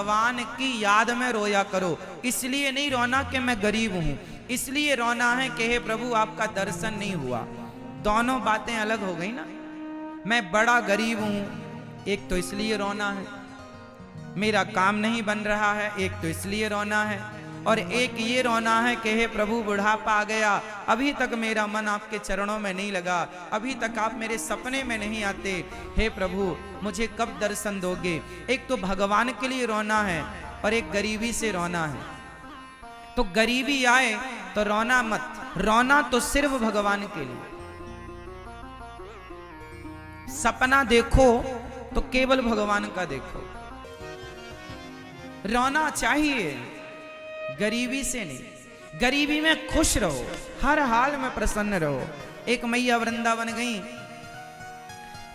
भगवान की याद में रोया करो। इसलिए नहीं रोना कि मैं गरीब हूं, इसलिए रोना है कि हे प्रभु आपका दर्शन नहीं हुआ। दोनों बातें अलग हो गई ना। मैं बड़ा गरीब हूं, एक तो इसलिए रोना है, मेरा काम नहीं बन रहा है, एक तो इसलिए रोना है, और एक ये रोना है कि हे प्रभु बुढ़ापा आ गया, अभी तक मेरा मन आपके चरणों में नहीं लगा, अभी तक आप मेरे सपने में नहीं आते, हे प्रभु मुझे कब दर्शन दोगे। एक तो भगवान के लिए रोना है और एक गरीबी से रोना है। तो गरीबी आए तो रोना मत, रोना तो सिर्फ भगवान के लिए। सपना देखो तो केवल भगवान का देखो। रोना चाहिए, गरीबी से नहीं। गरीबी में खुश रहो, हर हाल में प्रसन्न रहो। एक मैया वृंदावन गई,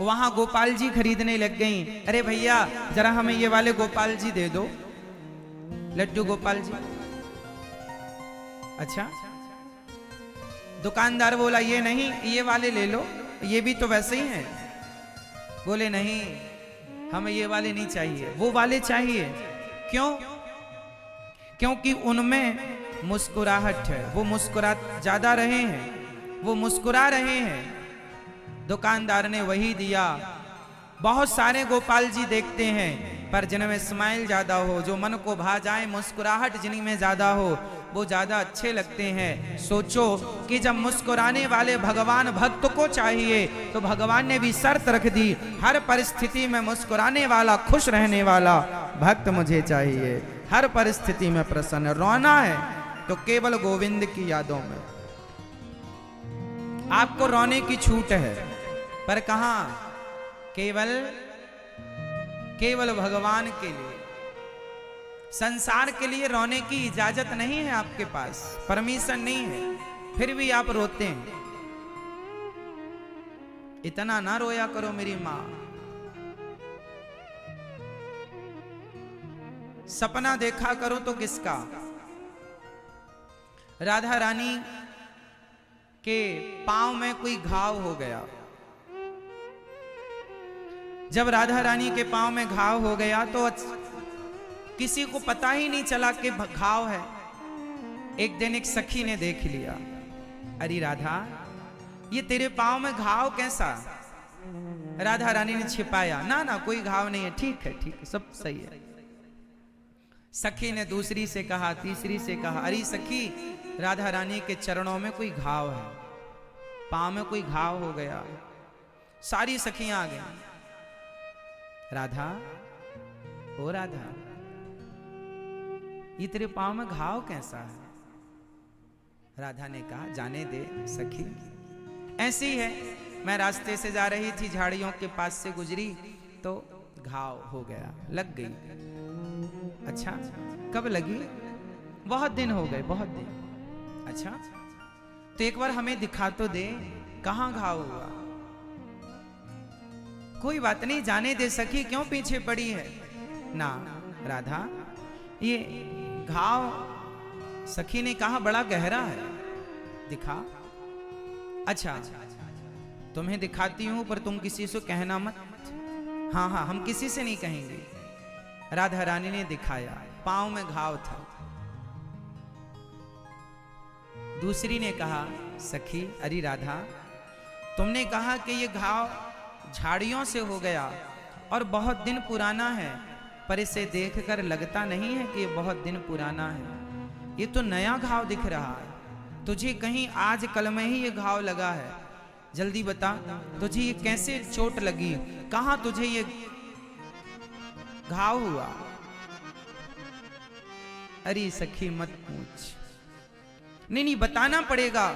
वहां गोपाल जी खरीदने लग गई। अरे भैया जरा हमें ये वाले गोपाल जी दे दो, लड्डू गोपाल जी। अच्छा, दुकानदार बोला ये नहीं, ये वाले ले लो, ये भी तो वैसे ही हैं। बोले नहीं, हमें ये वाले नहीं चाहिए, वो वाले चाहिए। क्यों? क्योंकि उनमें मुस्कुराहट है, वो मुस्कुरा ज्यादा रहे हैं, वो मुस्कुरा रहे हैं। दुकानदार ने वही दिया। बहुत सारे गोपाल जी देखते हैं, पर जिनमें स्माइल ज्यादा हो, जो मन को भा जाए, मुस्कुराहट जिनमें ज्यादा हो, वो ज्यादा अच्छे लगते हैं। सोचो कि जब मुस्कुराने वाले भगवान भक्त को चाहिए, तो भगवान ने भी शर्त रख दी, हर परिस्थिति में मुस्कुराने वाला, खुश रहने वाला भक्त मुझे चाहिए, हर परिस्थिति में प्रसन्न। रोना है तो केवल गोविंद की यादों में। आपको रोने की छूट है, पर कहां? केवल भगवान के लिए। संसार के लिए रोने की इजाजत नहीं है आपके पास, परमिशन नहीं है, फिर भी आप रोते हैं। इतना ना रोया करो मेरी मां। सपना देखा करो तो किसका? राधा रानी के पांव में कोई घाव हो गया। जब राधा रानी के पांव में घाव हो गया तो किसी को पता ही नहीं चला कि घाव है। एक दिन एक सखी ने देख लिया, अरे राधा ये तेरे पांव में घाव कैसा? राधा रानी ने छिपाया, ना ना कोई घाव नहीं है, ठीक है ठीक है, सब सही है। सखी ने दूसरी से कहा, तीसरी से कहा, अरे सखी राधा रानी के चरणों में कोई घाव है, पांव में कोई घाव हो गया। सारी सखियां आ गई। राधा, ओ राधा, ये तेरे पांव में घाव कैसा है? राधा ने कहा, जाने दे सखी, ऐसी है, मैं रास्ते से जा रही थी, झाड़ियों के पास से गुजरी तो घाव हो गया, लग गई। अच्छा, कब लगी? बहुत दिन हो गए, बहुत दिन। अच्छा, तो एक बार हमें दिखा तो दे, कहां घाव हुआ? कोई बात नहीं, जाने दे सखी, क्यों पीछे पड़ी है? ना राधा, ये घाव, सखी ने कहा, बड़ा गहरा है, दिखा। अच्छा, तुम्हें दिखाती हूं, पर तुम किसी से कहना मत। हाँ हाँ, हम किसी से नहीं कहेंगे। राधा रानी ने दिखाया, पांव में घाव था। दूसरी ने कहा, सखी, अरे राधा, तुमने कहा कि ये घाव झाड़ियों से हो गया और बहुत दिन पुराना है, पर इसे देखकर लगता नहीं है कि ये बहुत दिन पुराना है, ये तो नया घाव दिख रहा है। तुझे कहीं आज कल में ही ये घाव लगा है? जल्दी बता, तुझे ये कैसे चोट लगी? कहां तुझे ये घाव हुआ? अरे सखी मत पूछ। नहीं नहीं, बताना पड़ेगा।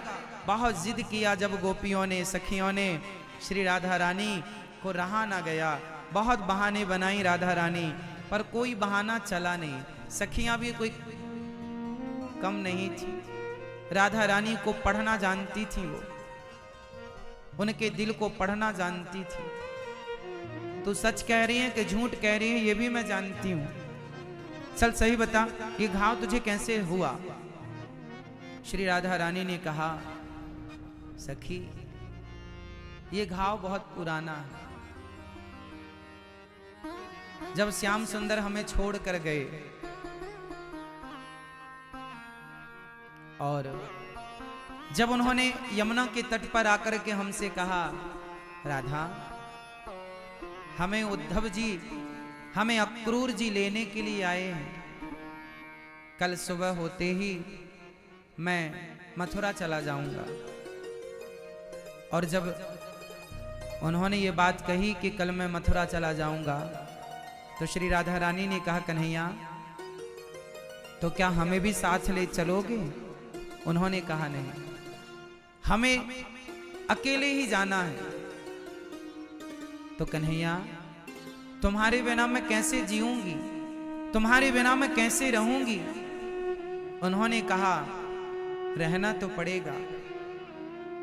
बहुत जिद किया जब गोपियों ने, सखियों ने, श्री राधा रानी को रहा ना गया। बहुत बहाने बनाई राधा रानी, पर कोई बहाना चला नहीं। सखियां भी कोई कम नहीं थी, राधा रानी को पढ़ना जानती थी, वो उनके दिल को पढ़ना जानती थी। तू सच कह रही है कि झूठ कह रही है, ये भी मैं जानती हूं। चल सही बता, ये घाव तुझे कैसे हुआ? श्री राधा रानी ने कहा, सखी ये घाव बहुत पुराना है। जब श्याम सुंदर हमें छोड़ कर गए और जब उन्होंने यमुना के तट पर आकर के हमसे कहा, राधा हमें उद्धव जी, हमें अक्रूर जी लेने के लिए आए हैं, कल सुबह होते ही मैं मथुरा चला जाऊंगा। और जब उन्होंने ये बात कही कि कल मैं मथुरा चला जाऊंगा, तो श्री राधा रानी ने कहा, कन्हैया तो क्या हमें भी साथ ले चलोगे? उन्होंने कहा, नहीं, हमें अकेले ही जाना है। तो कन्हैया तुम्हारे बिना मैं कैसे जीऊंगी, तुम्हारे बिना मैं कैसे रहूंगी? उन्होंने कहा, रहना तो पड़ेगा।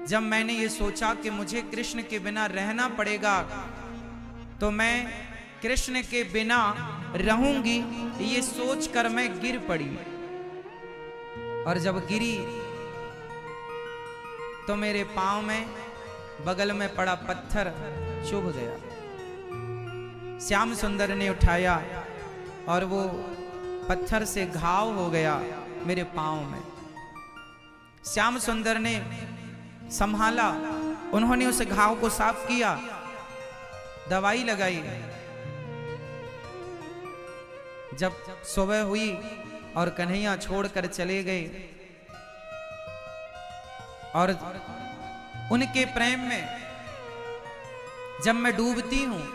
जब मैंने ये सोचा कि मुझे कृष्ण के बिना रहना पड़ेगा, तो मैं कृष्ण के बिना रहूंगी, ये सोचकर मैं गिर पड़ी। और जब गिरी तो मेरे पांव में बगल में पड़ा पत्थर चुभ गया। श्याम सुंदर ने उठाया और वो पत्थर से घाव हो गया मेरे पांव में। श्याम सुंदर ने संभाला, उन्होंने उस घाव को साफ किया, दवाई लगाई। जब सुबह हुई और कन्हैया छोड़कर चले गए, और उनके प्रेम में जब मैं डूबती हूं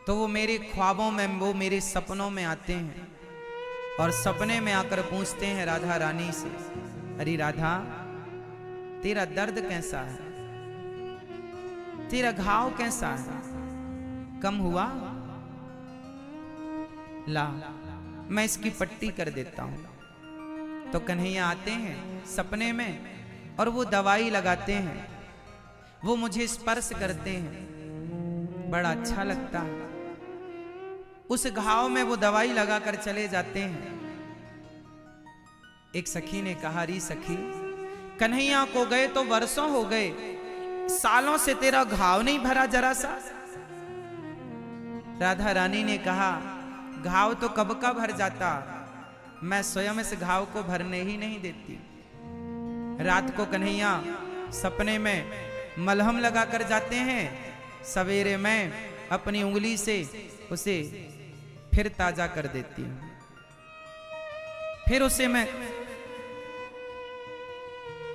तो वो मेरे ख्वाबों में, वो मेरे सपनों में आते हैं और सपने में आकर पूछते हैं राधा रानी से, अरे राधा तेरा दर्द कैसा है, तेरा घाव कैसा है, कम हुआ? ला मैं इसकी पट्टी कर देता हूं। तो कन्हैया आते हैं सपने में और वो दवाई लगाते हैं, वो मुझे स्पर्श करते हैं, बड़ा अच्छा लगता है। उस घाव में वो दवाई लगाकर चले जाते हैं। एक सखी ने कहा, री सखी कन्हैया को गए तो वर्षों हो गए, सालों से तेरा घाव नहीं भरा जरा सा? राधा रानी ने कहा, घाव तो कब का भर जाता, मैं स्वयं इस घाव को भरने ही नहीं देती। रात को कन्हैया सपने में मलहम लगाकर जाते हैं, सवेरे मैं अपनी उंगली से उसे फिर ताजा कर देती हूं, फिर उसे मैं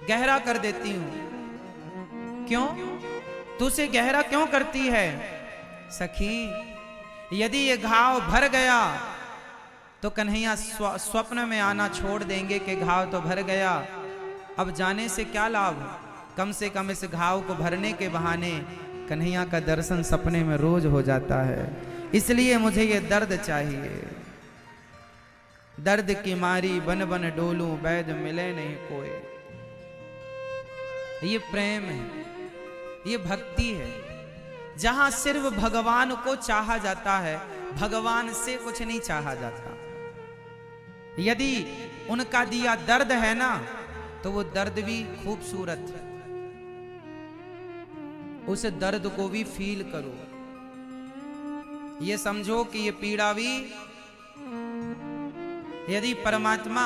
गहरा कर देती हूं। क्यों? तू उसे गहरा क्यों करती है? सखी यदि ये घाव भर गया तो कन्हैया स्वप्न में आना छोड़ देंगे कि घाव तो भर गया, अब जाने से क्या लाभ? कम से कम इस घाव को भरने के बहाने कन्हैया का दर्शन सपने में रोज हो जाता है, इसलिए मुझे ये दर्द चाहिए। दर्द की मारी बन बन डोलूं, वैद मिले नहीं कोई। ये प्रेम है, ये भक्ति है, जहां सिर्फ भगवान को चाहा जाता है, भगवान से कुछ नहीं चाहा जाता। यदि उनका दिया दर्द है ना, तो वो दर्द भी खूबसूरत है, उस दर्द को भी फील करो। ये समझो कि ये पीड़ा भी यदि परमात्मा